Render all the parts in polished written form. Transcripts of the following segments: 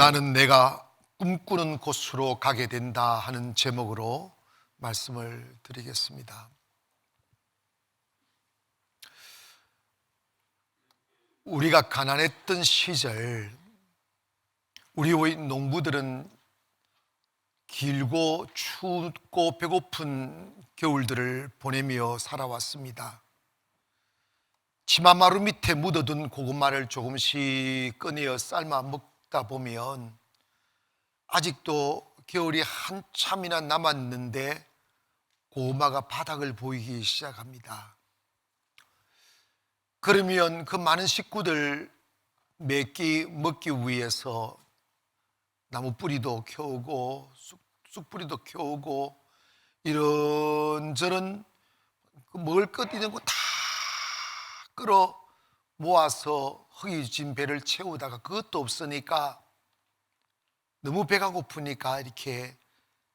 나는 내가 꿈꾸는 곳으로 가게 된다 하는 제목으로 말씀을 드리겠습니다. 우리가 가난했던 시절, 우리의 농부들은 길고 춥고 배고픈 겨울들을 보내며 살아왔습니다. 치마마루 밑에 묻어둔 고구마를 조금씩 꺼내어 삶아 먹다 보면 아직도 겨울이 한참이나 남았는데 고구마가 바닥을 보이기 시작합니다. 그러면 그 많은 식구들 몇 끼 먹기 위해서 나무 뿌리도 켜오고 쑥뿌리도 켜오고 이런저런 먹을 것 있는 거 다 끌어 모아서 허기진 배를 채우다가 그것도 없으니까 너무 배가 고프니까 이렇게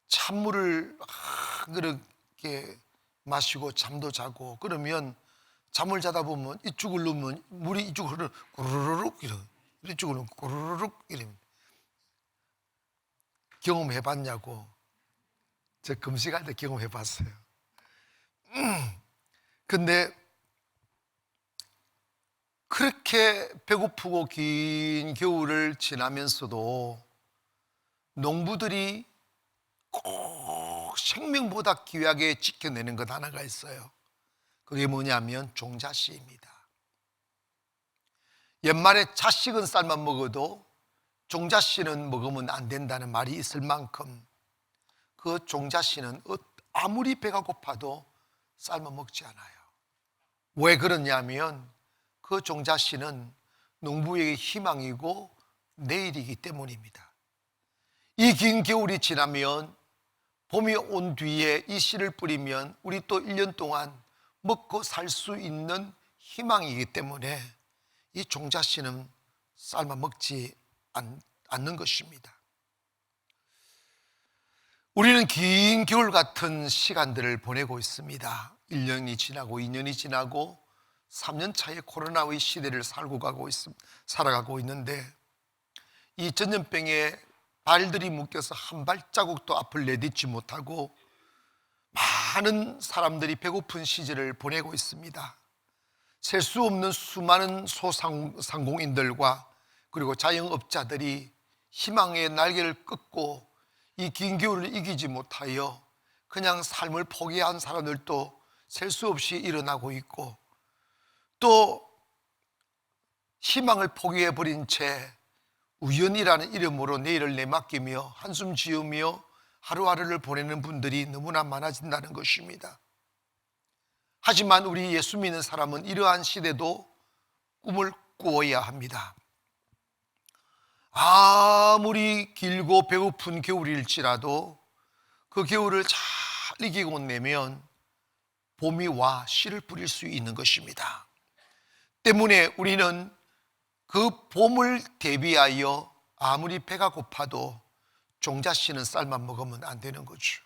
찬물을 그렇게 마시고 잠도 자고, 그러면 잠을 자다 보면 이쪽을 누면 물이 이쪽으로 구르륵 이쪽으로 구르륵 이럽니다. 경험해봤냐고? 저 금식할 때 경험해봤어요. 근데 그렇게 배고프고 긴 겨울을 지나면서도 농부들이 꼭 생명보다 귀하게 지켜내는 것 하나가 있어요. 그게 뭐냐면 종자씨입니다. 옛말에 자식은 삶아 먹어도 종자씨는 먹으면 안 된다는 말이 있을 만큼 그 종자씨는 아무리 배가 고파도 삶아 먹지 않아요. 왜 그러냐면 그 종자씨는 농부에게 희망이고 내일이기 때문입니다. 이 긴 겨울이 지나면 봄이 온 뒤에 이 씨를 뿌리면 우리 또 1년 동안 먹고 살 수 있는 희망이기 때문에 이 종자씨는 삶아 먹지 않는 것입니다. 우리는 긴 겨울 같은 시간들을 보내고 있습니다. 1년이 지나고 2년이 지나고 3년 차의 코로나의 시대를 살아가고 있는데 이 전염병에 발들이 묶여서 한 발자국도 앞을 내딛지 못하고 많은 사람들이 배고픈 시절을 보내고 있습니다. 셀 수 없는 수많은 소상공인들과 그리고 자영업자들이 희망의 날개를 끊고 이 긴 겨울을 이기지 못하여 그냥 삶을 포기한 사람들도 셀 수 없이 일어나고 있고, 또 희망을 포기해버린 채 우연이라는 이름으로 내일을 내맡기며 한숨 지으며 하루하루를 보내는 분들이 너무나 많아진다는 것입니다. 하지만 우리 예수 믿는 사람은 이러한 시대도 꿈을 꾸어야 합니다. 아무리 길고 배고픈 겨울일지라도 그 겨울을 잘 이기고 내면 봄이 와 씨를 뿌릴 수 있는 것입니다. 때문에 우리는 그 봄을 대비하여 아무리 배가 고파도 종자씨는 삶아 먹으면 안 되는 거죠.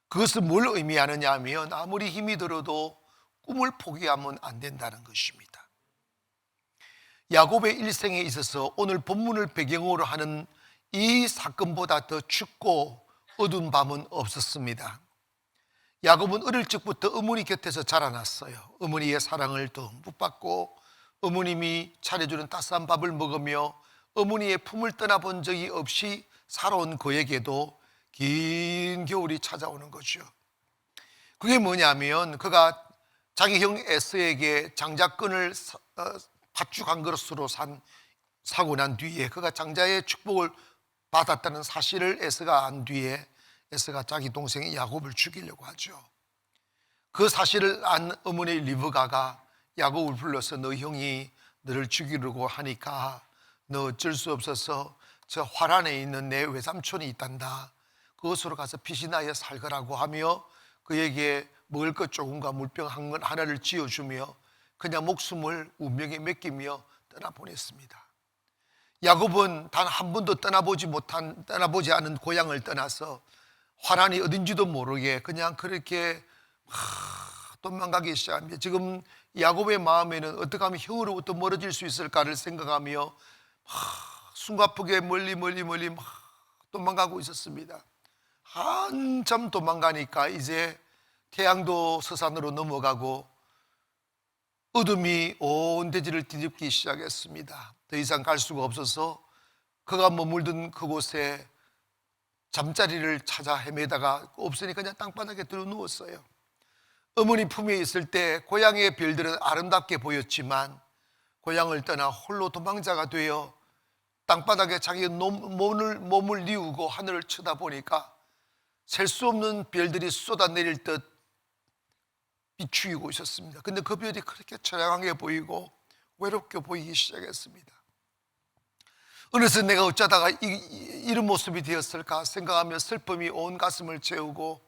그것은 뭘 의미하느냐 하면 아무리 힘이 들어도 꿈을 포기하면 안 된다는 것입니다. 야곱의 일생에 있어서 오늘 본문을 배경으로 하는 이 사건보다 더 춥고 어두운 밤은 없었습니다. 야곱은 어릴 적부터 어머니 곁에서 자라났어요. 어머니의 사랑을 듬뿍 받고 어머님이 차려주는 따스한 밥을 먹으며 어머니의 품을 떠나본 적이 없이 살아온 그에게도 긴 겨울이 찾아오는 거죠. 그게 뭐냐면 그가 자기 형 에서에게 장자권을 팥죽 한 그릇으로 사고 난 뒤에 그가 장자의 축복을 받았다는 사실을 에서가 안 뒤에 에서가 자기 동생 야곱을 죽이려고 하죠. 그 사실을 안 어머니 리브가가 야곱을 불러서 너 형이 너를 죽이려고 하니까 너 어쩔 수 없어서 저 화란에 있는 내 외삼촌이 있단다. 그것으로 가서 피신하여 살거라고 하며 그에게 먹을 것 조금과 물병 하나를 쥐어주며 그냥 목숨을 운명에 맡기며 떠나보냈습니다. 야곱은 단 한 번도 떠나보지 않은 고향을 떠나서 화란이 어딘지도 모르게 그냥 그렇게 도망가기 시작합니다. 지금 야곱의 마음에는 어떻게 하면 형으로부터 멀어질 수 있을까를 생각하며 숨가쁘게 멀리 막 도망가고 있었습니다. 한참 도망가니까 이제 태양도 서산으로 넘어가고 어둠이 온 대지를 뒤집기 시작했습니다. 더 이상 갈 수가 없어서 그가 머물던 그곳에 잠자리를 찾아 헤매다가 없으니까 그냥 땅바닥에 들어 누웠어요. 어머니 품에 있을 때 고향의 별들은 아름답게 보였지만 고향을 떠나 홀로 도망자가 되어 땅바닥에 자기 몸을 뉘우고 하늘을 쳐다보니까 셀 수 없는 별들이 쏟아내릴 듯 비추이고 있었습니다. 근데 그 별이 그렇게 처량하게 보이고 외롭게 보이기 시작했습니다. 어느새 내가 어쩌다가 이런 모습이 되었을까 생각하며 슬픔이 온 가슴을 채우고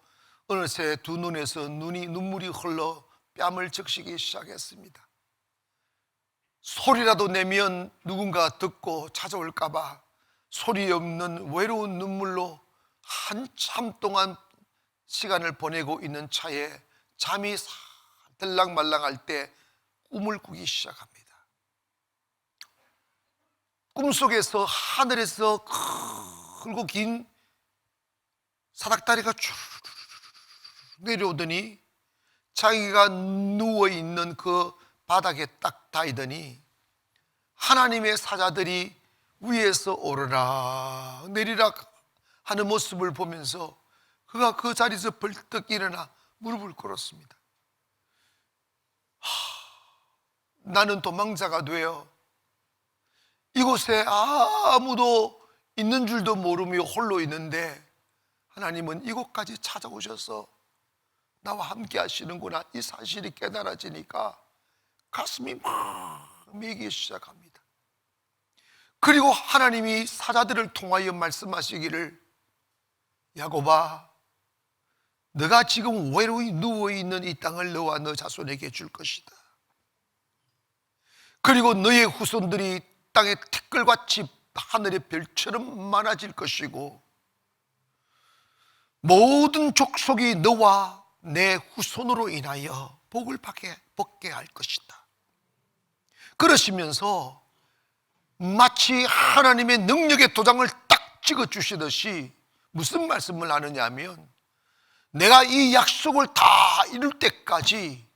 어느새 두 눈에서 눈물이 흘러 뺨을 적시기 시작했습니다. 소리라도 내면 누군가 듣고 찾아올까 봐 소리 없는 외로운 눈물로 한참 동안 시간을 보내고 있는 차에 잠이 들락말락할 때 꿈을 꾸기 시작합니다. 꿈속에서 하늘에서 크고 긴 사닥다리가 쭉 내려오더니 자기가 누워있는 그 바닥에 딱 닿이더니 하나님의 사자들이 위에서 오르락 내리락 하는 모습을 보면서 그가 그 자리에서 벌떡 일어나 무릎을 꿇었습니다. 나는 도망자가 되어 이곳에 아무도 있는 줄도 모르며 홀로 있는데 하나님은 이곳까지 찾아오셔서 나와 함께 하시는구나, 이 사실이 깨달아지니까 가슴이 막 미기 시작합니다. 그리고 하나님이 사자들을 통하여 말씀하시기를, 야곱아, 너가 지금 외로이 누워있는 이 땅을 너와 너 자손에게 줄 것이다. 그리고 너의 후손들이 땅의 티끌같이 하늘의 별처럼 많아질 것이고 모든 족속이 너와 내 후손으로 인하여 복을 받게 할 것이다. 그러시면서 마치 하나님의 능력의 도장을 딱 찍어주시듯이 무슨 말씀을 하느냐 하면, 내가 이 약속을 다 이룰 때까지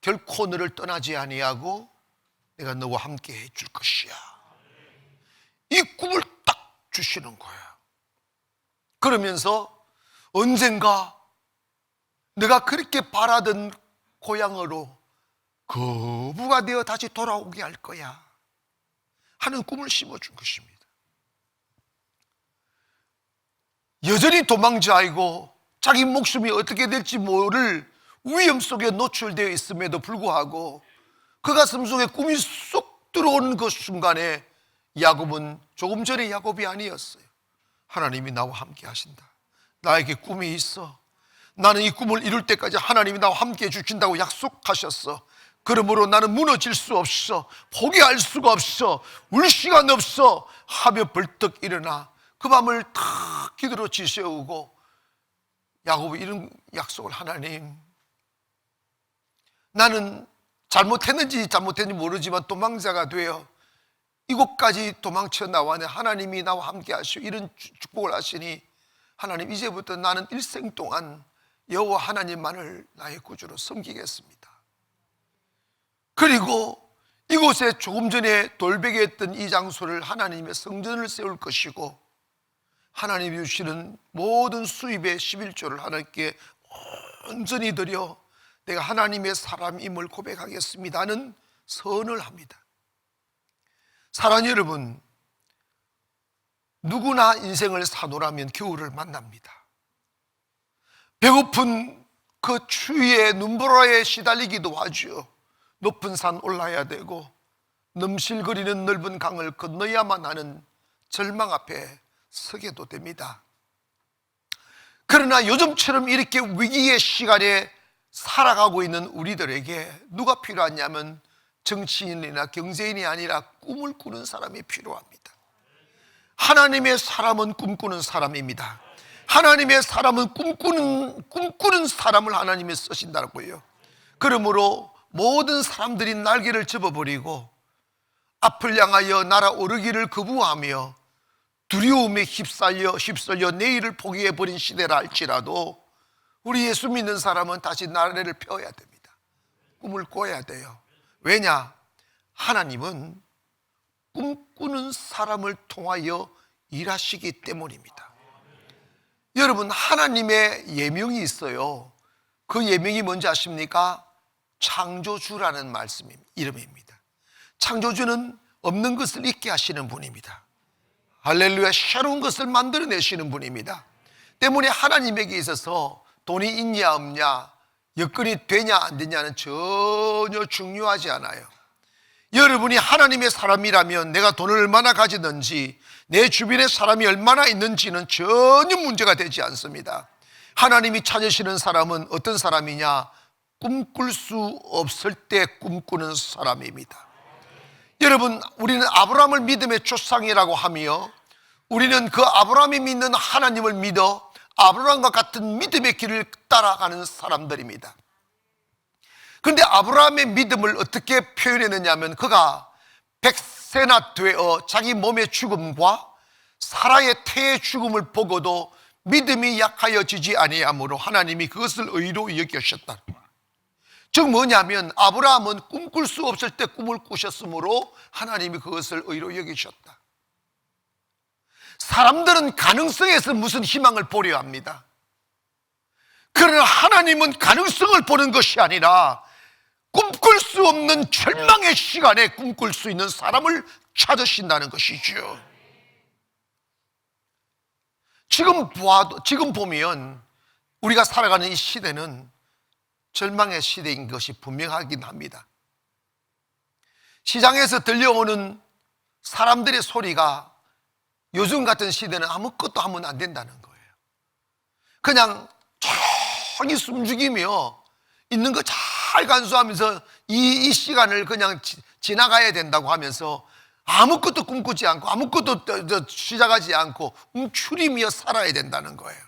결코 너를 떠나지 아니하고 내가 너와 함께 해줄 것이야. 이 꿈을 딱 주시는 거예요. 그러면서 언젠가 내가 그렇게 바라던 고향으로 거부가 되어 다시 돌아오게 할 거야 하는 꿈을 심어준 것입니다. 여전히 도망자이고 자기 목숨이 어떻게 될지 모를 위험 속에 노출되어 있음에도 불구하고 그 가슴 속에 꿈이 쏙 들어오는 그 순간에 야곱은 조금 전에 야곱이 아니었어요. 하나님이 나와 함께 하신다. 나에게 꿈이 있어. 나는 이 꿈을 이룰 때까지 하나님이 나와 함께 해주신다고 약속하셨어. 그러므로 나는 무너질 수 없어. 포기할 수가 없어. 울 시간 없어 하며 벌떡 일어나 그 밤을 탁 기도로 지새우고 야곱이 이런 약속을, 하나님, 나는 잘못했는지 모르지만 도망자가 되어 이곳까지 도망쳐 나왔네. 하나님이 나와 함께 하시오. 이런 축복을 하시니 하나님, 이제부터 나는 일생 동안 여호와 하나님만을 나의 구주로 섬기겠습니다. 그리고 이곳에 조금 전에 돌베개했던 이 장소를 하나님의 성전을 세울 것이고 하나님이 주시는 모든 수입의 11조를 하나님께 온전히 드려 내가 하나님의 사람임을 고백하겠습니다는 선을 합니다. 사랑하는 여러분, 누구나 인생을 사노라면 겨울을 만납니다. 배고픈 그 추위에 눈보라에 시달리기도 하죠. 높은 산 올라야 되고 넘실거리는 넓은 강을 건너야만 하는 절망 앞에 서게도 됩니다. 그러나 요즘처럼 이렇게 위기의 시간에 살아가고 있는 우리들에게 누가 필요하냐면 정치인이나 경제인이 아니라 꿈을 꾸는 사람이 필요합니다. 하나님의 사람은 꿈꾸는 사람입니다. 하나님의 사람은 꿈꾸는 사람을 하나님이 쓰신다고요. 그러므로 모든 사람들이 날개를 접어버리고 앞을 향하여 날아오르기를 거부하며 두려움에 휩쓸려 내일을 포기해버린 시대라 할지라도 우리 예수 믿는 사람은 다시 나래를 펴야 됩니다. 꿈을 꿔야 돼요. 왜냐? 하나님은 꿈꾸는 사람을 통하여 일하시기 때문입니다. 여러분, 하나님의 예명이 있어요. 그 예명이 뭔지 아십니까? 창조주라는 이름입니다. 창조주는 없는 것을 있게 하시는 분입니다. 할렐루야, 새로운 것을 만들어내시는 분입니다. 때문에 하나님에게 있어서 돈이 있냐 없냐, 여건이 되냐 안 되냐는 전혀 중요하지 않아요. 여러분이 하나님의 사람이라면 내가 돈을 얼마나 가지든지 내 주변에 사람이 얼마나 있는지는 전혀 문제가 되지 않습니다. 하나님이 찾으시는 사람은 어떤 사람이냐? 꿈꿀 수 없을 때 꿈꾸는 사람입니다. 여러분, 우리는 아브라함을 믿음의 조상이라고 하며 우리는 그 아브라함이 믿는 하나님을 믿어 아브라함과 같은 믿음의 길을 따라가는 사람들입니다. 그런데 아브라함의 믿음을 어떻게 표현했느냐 하면 그가 100세나 되어 자기 몸의 죽음과 사라의 태의 죽음을 보고도 믿음이 약하여지지 아니하므로 하나님이 그것을 의로 여기셨다. 즉 뭐냐면 아브라함은 꿈꿀 수 없을 때 꿈을 꾸셨으므로 하나님이 그것을 의로 여기셨다. 사람들은 가능성에서 무슨 희망을 보려 합니다. 그러나 하나님은 가능성을 보는 것이 아니라 꿈꿀 수 없는 절망의 시간에 꿈꿀 수 있는 사람을 찾으신다는 것이죠. 지금 보면 우리가 살아가는 이 시대는 절망의 시대인 것이 분명하긴 합니다. 시장에서 들려오는 사람들의 소리가 요즘 같은 시대는 아무것도 하면 안 된다는 거예요. 그냥 조용히 숨죽이며 있는 거 잘 간수하면서 이 시간을 그냥 지나가야 된다고 하면서 아무것도 꿈꾸지 않고 아무것도 시작하지 않고 움츠리며 살아야 된다는 거예요.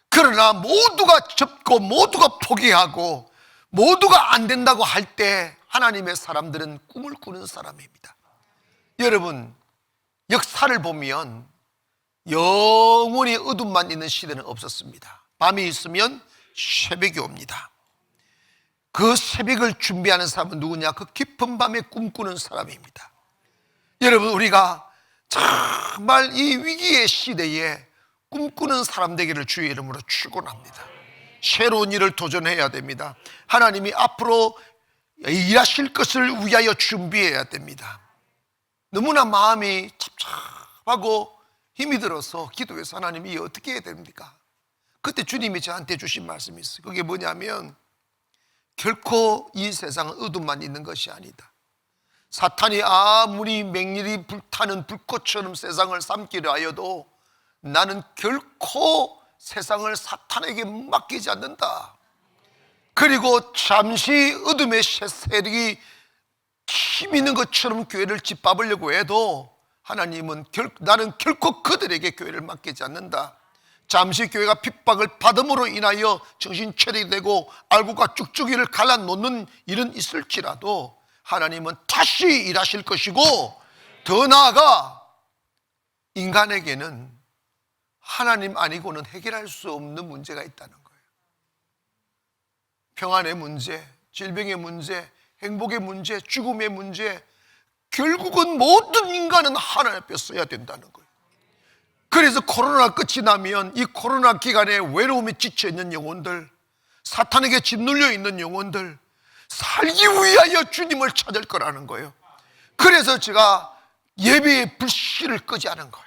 그러나 모두가 접고 모두가 포기하고 모두가 안 된다고 할 때 하나님의 사람들은 꿈을 꾸는 사람입니다. 여러분, 역사를 보면 영원히 어둠만 있는 시대는 없었습니다. 밤이 있으면 새벽이 옵니다. 그 새벽을 준비하는 사람은 누구냐? 그 깊은 밤에 꿈꾸는 사람입니다. 여러분, 우리가 정말 이 위기의 시대에 꿈꾸는 사람 되기를 주의 이름으로 축원합니다. 새로운 일을 도전해야 됩니다. 하나님이 앞으로 일하실 것을 위하여 준비해야 됩니다. 너무나 마음이 찹찹하고 힘이 들어서 기도해서 하나님이 어떻게 해야 됩니까? 그때 주님이 저한테 주신 말씀이 있어요. 그게 뭐냐면 결코 이 세상은 어둠만 있는 것이 아니다. 사탄이 아무리 맹렬히 불타는 불꽃처럼 세상을 삼키려 하여도 나는 결코 세상을 사탄에게 맡기지 않는다. 그리고 잠시 어둠의 세력이 힘 있는 것처럼 교회를 짓밟으려고 해도 하나님은 나는 결코 그들에게 교회를 맡기지 않는다. 잠시 교회가 핍박을 받음으로 인하여 정신 차리게 되고 알구가 쭉쭉이를 갈라놓는 일은 있을지라도 하나님은 다시 일하실 것이고, 더 나아가 인간에게는 하나님 아니고는 해결할 수 없는 문제가 있다는 거예요. 평안의 문제, 질병의 문제, 행복의 문제, 죽음의 문제, 결국은 모든 인간은 하나님 앞에 서야 된다는 거예요. 그래서 코로나 끝이 나면 이 코로나 기간에 외로움에 지쳐있는 영혼들, 사탄에게 짓눌려 있는 영혼들, 살기 위하여 주님을 찾을 거라는 거예요. 그래서 제가 예배의 불씨를 끄지 않은 거예요.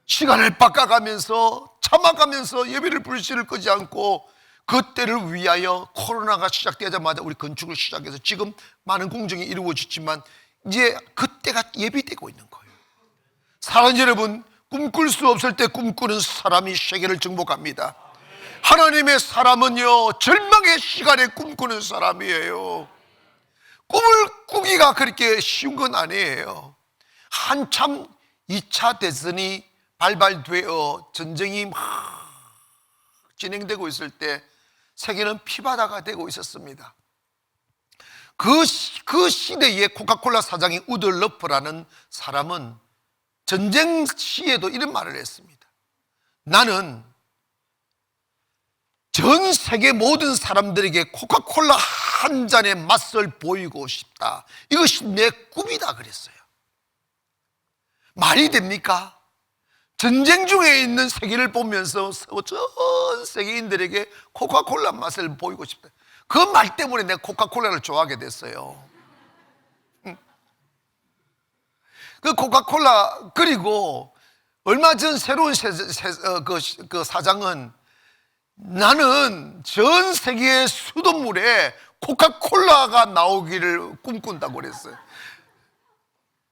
시간을 바꿔가면서 참아가면서 예배를 불씨를 끄지 않고 그때를 위하여 코로나가 시작되자마자 우리 건축을 시작해서 지금 많은 공정이 이루어졌지만 이제 그때가 예비되고 있는 거예요. 사랑하는 여러분, 꿈꿀 수 없을 때 꿈꾸는 사람이 세계를 정복합니다. 하나님의 사람은요, 절망의 시간에 꿈꾸는 사람이에요. 꿈을 꾸기가 그렇게 쉬운 건 아니에요. 한참 2차 대전이 발발되어 전쟁이 막 진행되고 있을 때 세계는 피바다가 되고 있었습니다. 그 시대의 코카콜라 사장인 우드 러프라는 사람은 전쟁 시에도 이런 말을 했습니다. 나는 전 세계 모든 사람들에게 코카콜라 한 잔의 맛을 보이고 싶다. 이것이 내 꿈이다 그랬어요. 말이 됩니까? 전쟁 중에 있는 세계를 보면서 전 세계인들에게 코카콜라 맛을 보이고 싶다. 그 말 때문에 내가 코카콜라를 좋아하게 됐어요. 그 코카콜라, 그리고 얼마 전 새로운 그 사장은 나는 전 세계의 수돗물에 코카콜라가 나오기를 꿈꾼다고 그랬어요.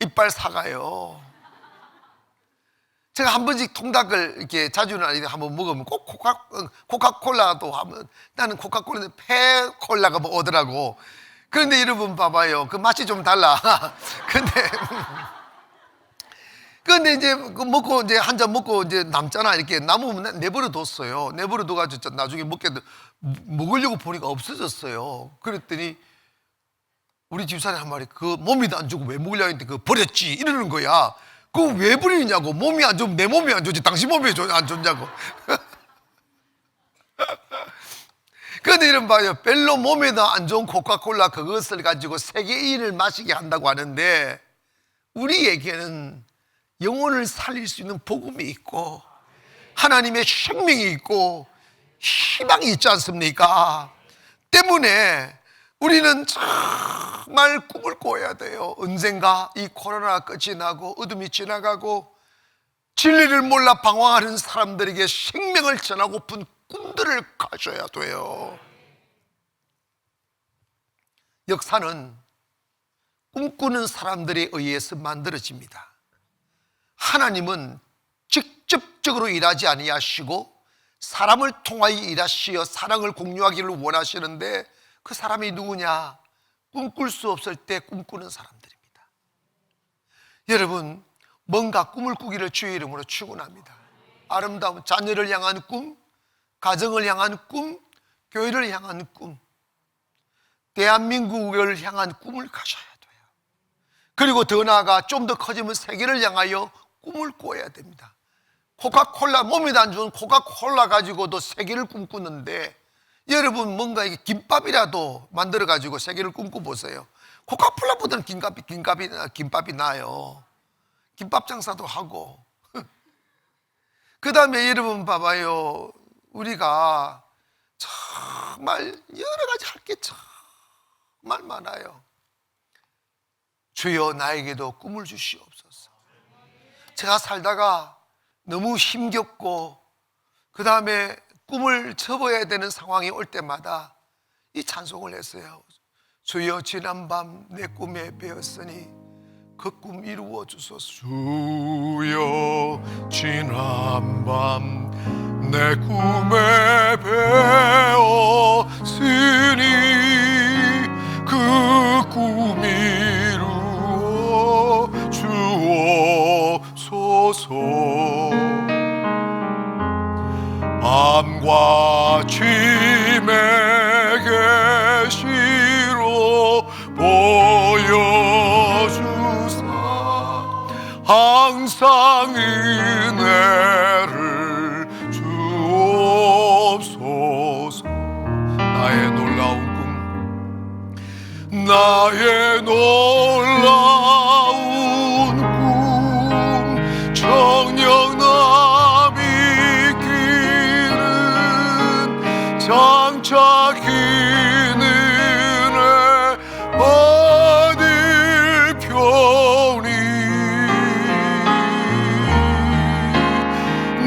이빨 사가요. 제가 한 번씩 통닭을 이렇게 자주는 아닌데 한번 먹으면 꼭 코카콜라도 하면 나는 코카콜라는 페콜라가 뭐 오더라고. 그런데 여러분 봐봐요. 그 맛이 좀 달라. 근데 이제 먹고 이제 한 잔 먹고 이제 남잖아. 이렇게 남으면 내버려 뒀어요. 내버려 둬가지고 나중에 먹으려고 보니까 없어졌어요. 그랬더니 우리 집사람이 한 말이 그 몸이도 안 좋고 왜 먹으려고 했는데 그 버렸지 이러는 거야. 그거 왜 버리냐고. 몸이 안 좋으면 내 몸이 안 좋지 당신 몸이 안 좋냐고. 그런데 이런 봐요. 별로 몸에도 안 좋은 코카콜라 그것을 가지고 세계인을 마시게 한다고 하는데 우리에게는 영혼을 살릴 수 있는 복음이 있고 하나님의 생명이 있고 희망이 있지 않습니까? 때문에 우리는 정말 꿈을 꿔야 돼요. 언젠가 이 코로나 끝이 나고 어둠이 지나가고 진리를 몰라 방황하는 사람들에게 생명을 전하고픈 꿈들을 가져야 돼요. 역사는 꿈꾸는 사람들에 의해서 만들어집니다. 하나님은 직접적으로 일하지 아니하시고 사람을 통하여 일하시어 사랑을 공유하기를 원하시는데 그 사람이 누구냐? 꿈꿀 수 없을 때 꿈꾸는 사람들입니다. 여러분, 뭔가 꿈을 꾸기를 주의 이름으로 축원합니다. 아름다운 자녀를 향한 꿈, 가정을 향한 꿈, 교회를 향한 꿈, 대한민국을 향한 꿈을 가져야 돼요. 그리고 더 나아가 좀 더 커지면 세계를 향하여 꿈을 꿔야 됩니다. 코카콜라, 몸에도 안 좋은 코카콜라 가지고도 세계를 꿈꾸는데 여러분 뭔가 이게 김밥이라도 만들어 가지고 세계를 꿈꿔보세요. 코카콜라보다는 김밥이 나아요. 김밥 장사도 하고. 그 다음에 여러분 봐봐요. 우리가 정말 여러 가지 할 게 정말 많아요. 주여 나에게도 꿈을 주시옵소서. 제가 살다가 너무 힘겹고 그 다음에 꿈을 접어야 되는 상황이 올 때마다 이 찬송을 했어요. 주여 지난밤 내 꿈에 배었으니 그 꿈 이루어 주소서. 주여 지난밤 내 꿈에 배었으니 그 꿈 이루어 주옵소서. 밤과 침에 계시로 보여주사 항상 은혜를 주옵소서. 나의 놀라운 꿈, 나의 놀라운 꿈, 정녕 남이 장차 긴 은혜 받을 편이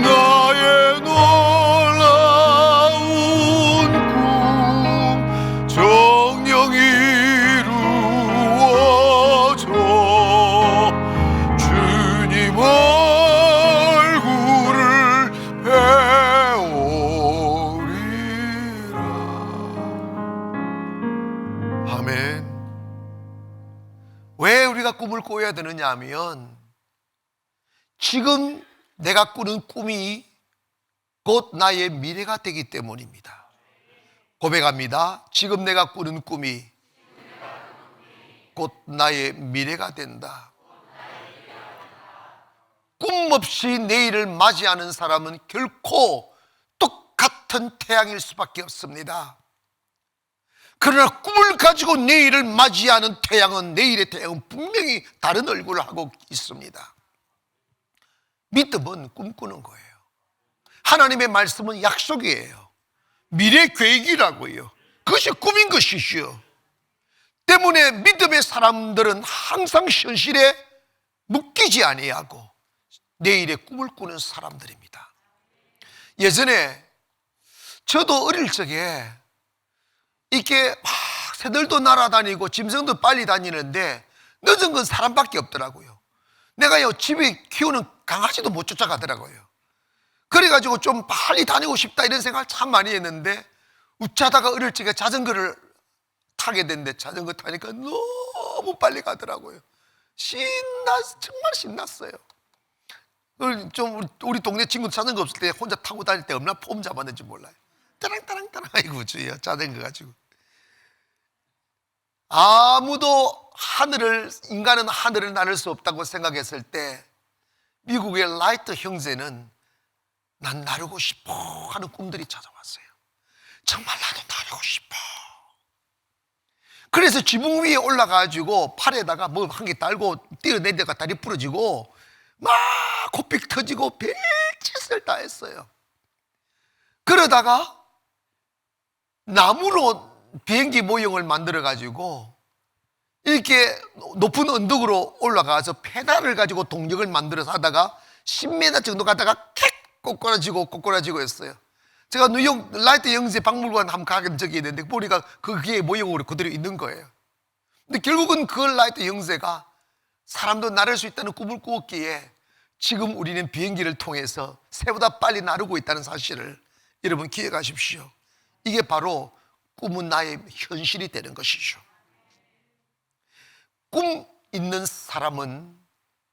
나의 놀라운 꿈 정녕 이루어져 주님 얼굴을 아멘. 왜 우리가 꿈을 꿔야 되느냐 하면 지금 내가 꾸는 꿈이 곧 나의 미래가 되기 때문입니다. 고백합니다. 지금 내가 꾸는 꿈이 곧 나의 미래가 된다. 꿈 없이 내일을 맞이하는 사람은 결코 똑같은 태양일 수밖에 없습니다. 그러나 꿈을 가지고 내일을 맞이하는 태양은, 내일의 태양은 분명히 다른 얼굴을 하고 있습니다. 믿음은 꿈꾸는 거예요. 하나님의 말씀은 약속이에요. 미래 계획이라고요. 그것이 꿈인 것이죠. 때문에 믿음의 사람들은 항상 현실에 묶이지 아니하고 내일의 꿈을 꾸는 사람들입니다. 예전에 저도 어릴 적에 이렇게 막 새들도 날아다니고 짐승도 빨리 다니는데 늦은 건 사람밖에 없더라고요. 내가요 집에 키우는 강아지도 못 쫓아가더라고요. 그래가지고 좀 빨리 다니고 싶다 이런 생각을 참 많이 했는데, 웃자다가 어릴 적에 자전거를 타게 됐는데 자전거 타니까 너무 빨리 가더라고요. 정말 신났어요. 좀 우리 동네 친구 자전거 없을 때 혼자 타고 다닐 때 얼마나 폼 잡았는지 몰라요. 따랑따랑따랑. 아이고 주여, 자전거 가지고. 아무도 인간은 하늘을 나를 수 없다고 생각했을 때 미국의 라이트 형제는 난 나르고 싶어 하는 꿈들이 찾아왔어요. 정말 나도 나르고 싶어. 그래서 지붕 위에 올라가지고 팔에다가 뭐 한 개 달고 뛰어내다가 다리 부러지고 막 코피 터지고 별짓을 다 했어요. 그러다가 나무로 비행기 모형을 만들어 가지고 이렇게 높은 언덕으로 올라가서 페달을 가지고 동력을 만들어서 하다가 10m 정도 가다가 킥 꼬꾸라지고 했어요. 제가 뉴욕 라이트 형제 박물관 한번 가본 적이 있는데 보니까 그게 모형으로 그대로 있는 거예요. 근데 결국은 그 라이트 형제가 사람도 나를 수 있다는 꿈을 꾸었기에 지금 우리는 비행기를 통해서 새보다 빨리 나르고 있다는 사실을 여러분 기억하십시오. 이게 바로 꿈은 나의 현실이 되는 것이죠. 꿈 있는 사람은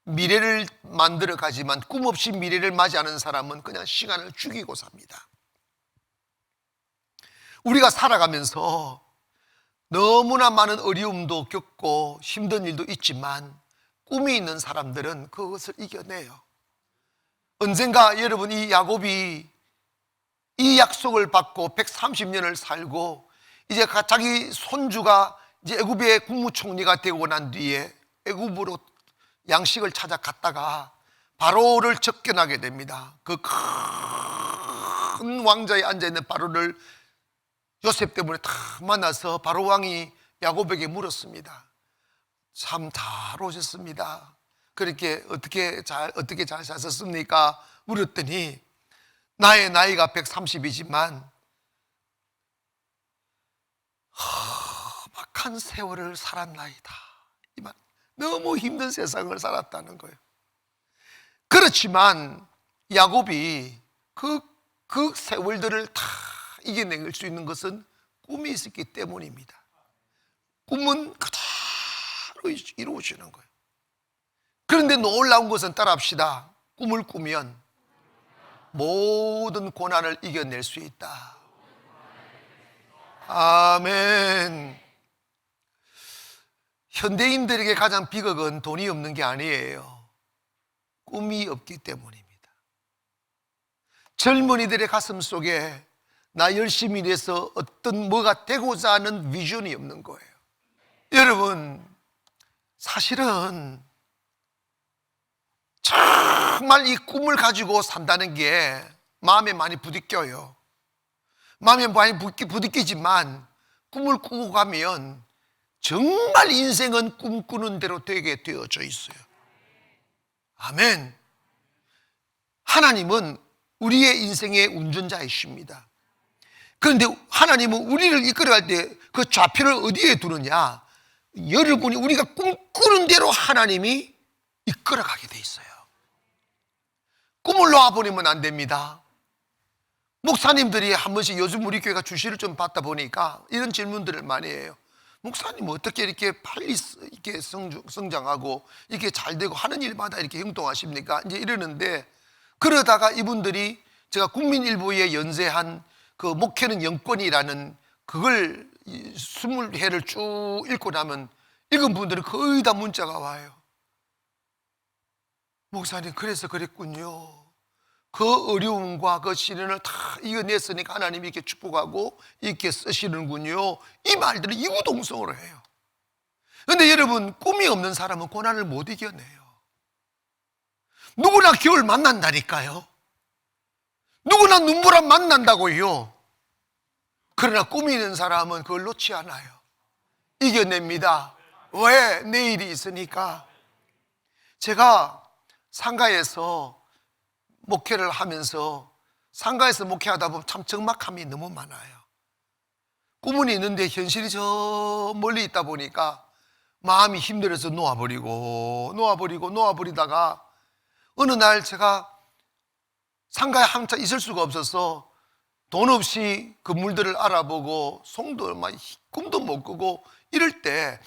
미래를 만들어 가지만 꿈 없이 미래를 맞이하는 사람은 그냥 시간을 죽이고 삽니다. 우리가 살아가면서 너무나 많은 어려움도 겪고 힘든 일도 있지만 꿈이 있는 사람들은 그것을 이겨내요. 언젠가 여러분, 이 야곱이 이 약속을 받고 130년을 살고 이제 자기 손주가 이제 애굽의 국무총리가 되고 난 뒤에 애굽으로 양식을 찾아 갔다가 바로를 접견하게 됩니다. 그 큰 왕자에 앉아있는 바로를 요셉 때문에 다 만나서 바로 왕이 야곱에게 물었습니다. 참 잘 오셨습니다. 그렇게 어떻게 잘 사셨습니까? 물었더니 나의 나이가 130이지만 험악한 세월을 살았나이다. 이 말, 너무 힘든 세상을 살았다는 거예요. 그렇지만 야곱이 그 세월들을 다 이겨낼 수 있는 것은 꿈이 있었기 때문입니다. 꿈은 그대로 이루어지는 거예요. 그런데 놀라운 것은 따라합시다. 꿈을 꾸면 모든 고난을 이겨낼 수 있다. 아멘. 현대인들에게 가장 비극은 돈이 없는 게 아니에요. 꿈이 없기 때문입니다. 젊은이들의 가슴 속에 나 열심히 일해서 뭐가 되고자 하는 비전이 없는 거예요. 여러분, 사실은 정말 이 꿈을 가지고 산다는 게 마음에 많이 부딪혀요. 마음에 많이 부딪히지만 꿈을 꾸고 가면 정말 인생은 꿈꾸는 대로 되게 되어져 있어요. 아멘. 하나님은 우리의 인생의 운전자이십니다. 그런데 하나님은 우리를 이끌어갈 때 그 좌표를 어디에 두느냐? 여러분이 우리가 꿈꾸는 대로 하나님이 이끌어가게 돼 있어요. 꿈을 놓아버리면 안 됩니다. 목사님들이 한 번씩 요즘 우리 교회가 주시를 좀 받다 보니까 이런 질문들을 많이 해요. 목사님 어떻게 이렇게 빨리 이렇게 성장하고 이렇게 잘 되고 하는 일마다 이렇게 행동하십니까? 이제 이러는데, 그러다가 이분들이 제가 국민일보에 연재한 그 목회는 영권이라는 그걸 20회를 쭉 읽고 나면 읽은 분들은 거의 다 문자가 와요. 목사님, 그래서 그랬군요. 그 어려움과 그 시련을 다 이겨냈으니까 하나님이 이렇게 축복하고 이렇게 쓰시는군요. 이 말들을 이구동성으로 해요. 그런데 여러분, 꿈이 없는 사람은 고난을 못 이겨내요. 누구나 겨울 만난다니까요. 누구나 눈보라 만난다고요. 그러나 꿈이 있는 사람은 그걸 놓지 않아요. 이겨냅니다. 왜? 내일이 있으니까. 제가 상가에서 목회를 하면서 상가에서 목회하다 보면 참 적막함이 너무 많아요. 꿈은 있는데 현실이 저 멀리 있다 보니까 마음이 힘들어서 놓아버리다가 어느 날 제가 상가에 한참 있을 수가 없어서 돈 없이 건물들을 알아보고 송도 막 꿈도 못 꾸고 이럴 때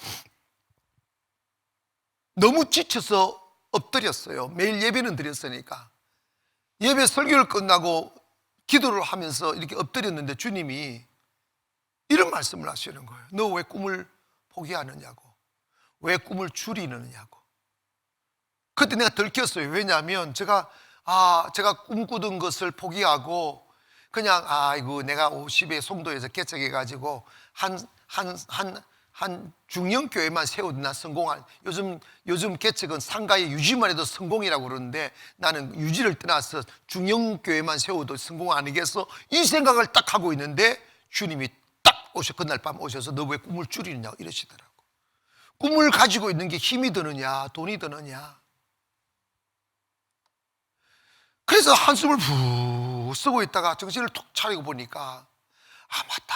너무 지쳐서 엎드렸어요. 매일 예배는 드렸으니까. 예배 설교를 끝나고 기도를 하면서 이렇게 엎드렸는데 주님이 이런 말씀을 하시는 거예요. 너 왜 꿈을 포기하느냐고, 왜 꿈을 줄이느냐고. 그때 내가 들켰어요. 왜냐하면 제가 꿈꾸던 것을 포기하고 그냥 내가 50에 송도에서 개척해가지고 한 중형교회만 세우든 나 성공한, 요즘 개척은 상가의 유지만 해도 성공이라고 그러는데 나는 유지를 떠나서 중형교회만 세워도 성공 아니겠어? 이 생각을 딱 하고 있는데 주님이 딱 그날 밤 오셔서 너 왜 꿈을 줄이느냐 이러시더라고. 꿈을 가지고 있는 게 힘이 드느냐 돈이 드느냐. 그래서 한숨을 푹 쓰고 있다가 정신을 툭 차리고 보니까 맞다,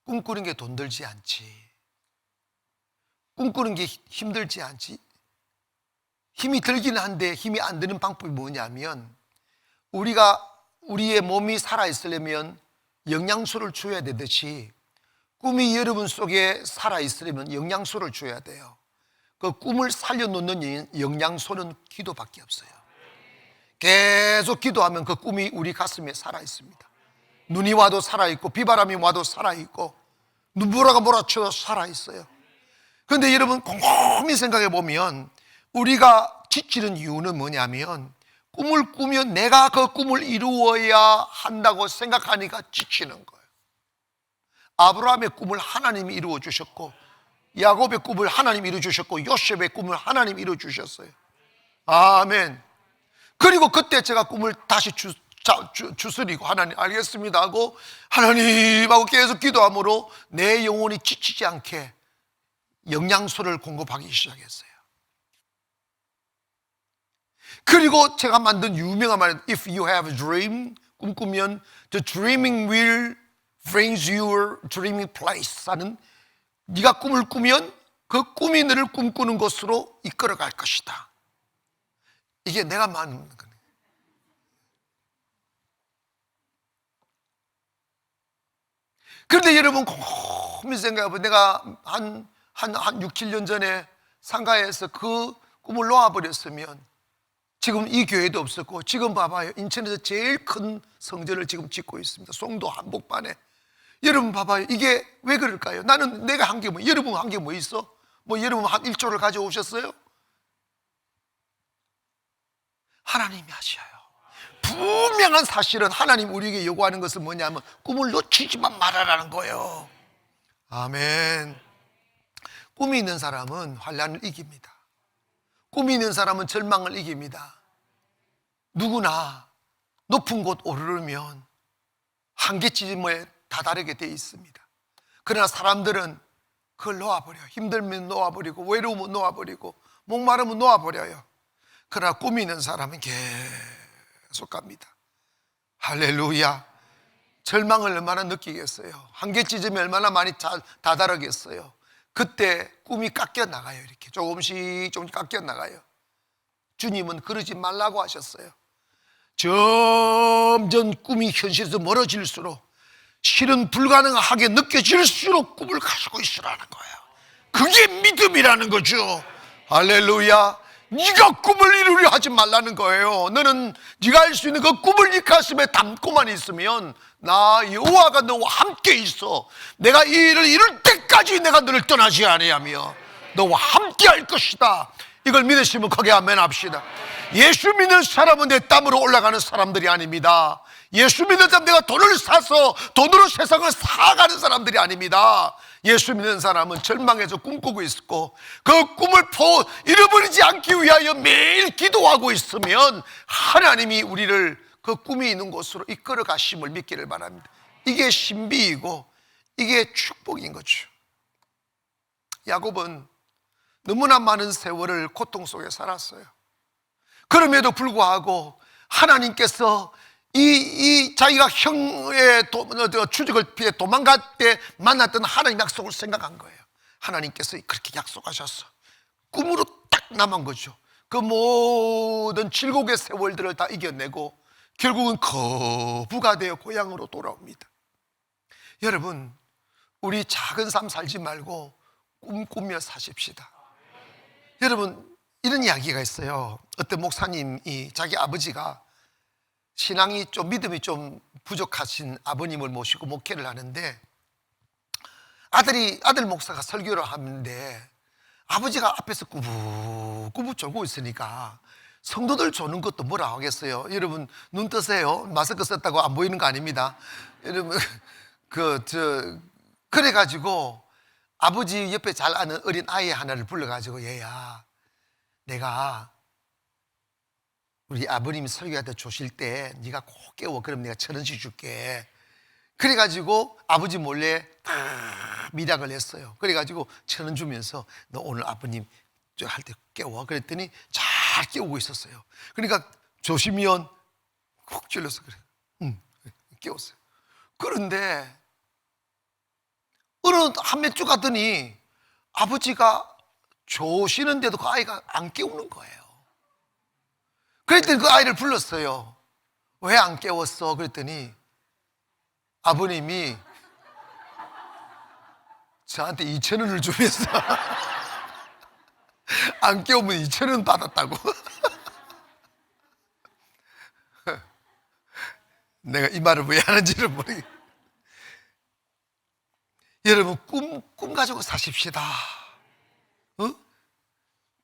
꿈꾸는 게 돈 들지 않지, 꿈꾸는 게 힘들지 않지. 힘이 들긴 한데 힘이 안 드는 방법이 뭐냐면 우리의 몸이 살아있으려면 영양소를 줘야 되듯이 꿈이 여러분 속에 살아있으려면 영양소를 줘야 돼요. 그 꿈을 살려놓는 영양소는 기도밖에 없어요. 계속 기도하면 그 꿈이 우리 가슴에 살아있습니다. 눈이 와도 살아있고 비바람이 와도 살아있고 눈보라가 몰아쳐도 살아있어요. 그런데 여러분 곰곰이 생각해 보면 우리가 지치는 이유는 뭐냐면 꿈을 꾸면 내가 그 꿈을 이루어야 한다고 생각하니까 지치는 거예요. 아브라함의 꿈을 하나님이 이루어 주셨고 야곱의 꿈을 하나님이 이루어 주셨고 요셉의 꿈을 하나님이 이루어 주셨어요. 아멘. 그리고 그때 제가 꿈을 다시 주스리고 하나님 알겠습니다 하고 하나님하고 계속 기도함으로 내 영혼이 지치지 않게 영양소를 공급하기 시작했어요. 그리고 제가 만든 유명한 말, If you have a dream, 꿈꾸면 The dreaming will brings your dreaming place 하는, 네가 꿈을 꾸면 그 꿈이 너를 꿈꾸는 곳으로 이끌어갈 것이다. 이게 내가 만든 거예요. 그런데 여러분 곰곰이 생각해보면 내가 한 6, 7년 전에 상가에서 그 꿈을 놓아버렸으면 지금 이 교회도 없었고, 지금 봐봐요, 인천에서 제일 큰 성전을 지금 짓고 있습니다. 송도 한복판에. 여러분 봐봐요, 이게 왜 그럴까요? 나는 내가 한 게 뭐, 여러분 한 게 뭐 있어? 뭐 여러분 한 1조를 가져오셨어요? 하나님이 하셔요. 분명한 사실은 하나님 우리에게 요구하는 것은 뭐냐면 꿈을 놓치지만 말아라는 거예요. 아멘. 꿈이 있는 사람은 환난을 이깁니다. 꿈이 있는 사람은 절망을 이깁니다. 누구나 높은 곳 오르면 한계점에 다다르게 되어 있습니다. 그러나 사람들은 그걸 놓아버려요. 힘들면 놓아버리고 외로우면 놓아버리고 목마르면 놓아버려요. 그러나 꿈이 있는 사람은 계속 갑니다. 할렐루야. 절망을 얼마나 느끼겠어요. 한계점에 얼마나 많이 다다르겠어요. 그때 꿈이 깎여 나가요. 이렇게 조금씩 깎여 나가요. 주님은 그러지 말라고 하셨어요. 점점 꿈이 현실에서 멀어질수록 실은 불가능하게 느껴질수록 꿈을 가지고 있으라는 거예요. 그게 믿음이라는 거죠. 할렐루야. 네가 꿈을 이루려 하지 말라는 거예요. 너는 네가 할 수 있는 그 꿈을 네 가슴에 담고만 있으면 나 여호와가 너와 함께 있어. 내가 이 일을 이룰 때까지 내가 너를 떠나지 아니하며 너와 함께 할 것이다. 이걸 믿으시면 크게 아멘 합시다. 예수 믿는 사람은 내 땀으로 올라가는 사람들이 아닙니다. 예수 믿는 사람, 내가 돈을 사서 돈으로 세상을 사가는 사람들이 아닙니다. 예수 믿는 사람은 절망해서 꿈꾸고 있고 그 꿈을 잃어버리지 않기 위하여 매일 기도하고 있으면 하나님이 우리를 그 꿈이 있는 곳으로 이끌어 가심을 믿기를 바랍니다. 이게 신비이고 이게 축복인 거죠. 야곱은 너무나 많은 세월을 고통 속에 살았어요. 그럼에도 불구하고 하나님께서 자기가 형의 추적을 피해 도망갈 때 만났던 하나님 약속을 생각한 거예요. 하나님께서 그렇게 약속하셔서 꿈으로 딱 남은 거죠. 그 모든 질곡의 세월들을 다 이겨내고 결국은 거부가 되어 고향으로 돌아옵니다. 여러분, 우리 작은 삶 살지 말고 꿈꾸며 사십시다. 여러분, 이런 이야기가 있어요. 어떤 목사님이 자기 아버지가 신앙이 좀 믿음이 좀 부족하신 아버님을 모시고 목회를 하는데 아들 목사가 설교를 하는데 아버지가 앞에서 꾸부꾸부 졸고 있으니까 성도들 조는 것도 뭐라 하겠어요. 여러분 눈 뜨세요. 마스크 썼다고 안 보이는 거 아닙니다. 여러분 그래가지고 아버지 옆에 잘 아는 어린 아이 하나를 불러가지고 얘야, 내가 우리 아버님이 설교할 때 조실 때 네가 꼭 깨워. 그럼 내가 1,000원씩 줄게. 그래가지고 아버지 몰래 다 미락을 했어요. 그래가지고 1,000원 주면서 너 오늘 아버님 할 때 깨워. 그랬더니 잘 깨우고 있었어요. 그러니까 조시면 콕 찔러서 그래. 깨웠어요. 그런데 어느 한 몇 주 가더니 아버지가 조시는데도 그 아이가 안 깨우는 거예요. 그랬더니 그 아이를 불렀어요. 왜 안 깨웠어? 그랬더니 아버님이 저한테 2,000원을 주면서 안 깨우면 2,000원 받았다고. 내가 이 말을 왜 하는지를 모르겠어요. 여러분, 꿈 가지고 사십시다.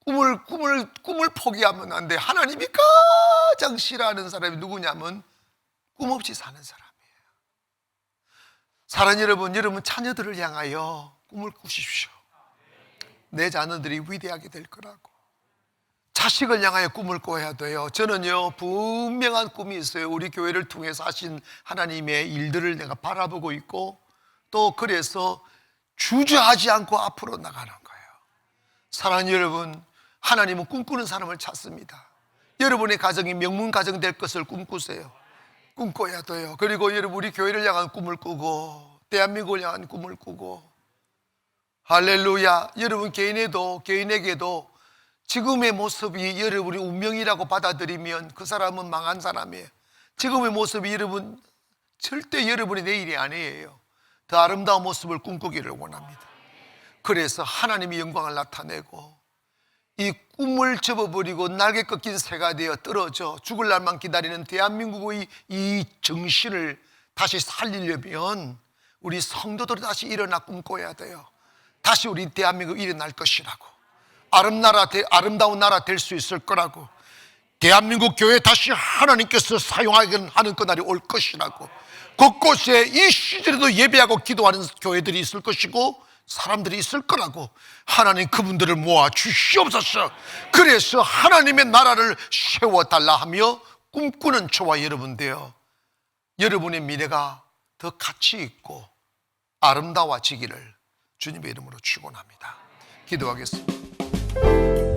꿈을 포기하면 안 돼. 하나님이 가장 싫어하는 사람이 누구냐면 꿈 없이 사는 사람이에요. 사랑하는 여러분 자녀들을 향하여 꿈을 꾸십시오. 내 자녀들이 위대하게 될 거라고. 자식을 향하여 꿈을 꿔야 돼요. 저는요 분명한 꿈이 있어요. 우리 교회를 통해서 하신 하나님의 일들을 내가 바라보고 있고 또 그래서 주저하지 않고 앞으로 나가는 거예요. 사랑하는 여러분, 하나님은 꿈꾸는 사람을 찾습니다. 여러분의 가정이 명문 가정 될 것을 꿈꾸세요. 꿈꿔야 돼요. 그리고 여러분 우리 교회를 향한 꿈을 꾸고 대한민국을 향한 꿈을 꾸고 할렐루야. 여러분 개인에게도 지금의 모습이 여러분이 운명이라고 받아들이면 그 사람은 망한 사람이에요. 지금의 모습이 여러분 절대 여러분의 내일이 아니에요. 더 아름다운 모습을 꿈꾸기를 원합니다. 그래서 하나님의 영광을 나타내고 이 꿈을 접어버리고 날개 꺾인 새가 되어 떨어져 죽을 날만 기다리는 대한민국의 이 정신을 다시 살리려면 우리 성도들이 다시 일어나 꿈꿔야 돼요. 다시 우리 대한민국이 일어날 것이라고, 아름다운 나라 될 수 있을 거라고, 대한민국 교회 다시 하나님께서 사용하는 그날이 올 것이라고, 곳곳에 이 시절에도 예배하고 기도하는 교회들이 있을 것이고 사람들이 있을 거라고, 하나님 그분들을 모아 주시옵소서. 그래서 하나님의 나라를 세워달라 하며 꿈꾸는 저와 여러분 되어 여러분의 미래가 더 가치 있고 아름다워지기를 주님의 이름으로 축원합니다. 기도하겠습니다.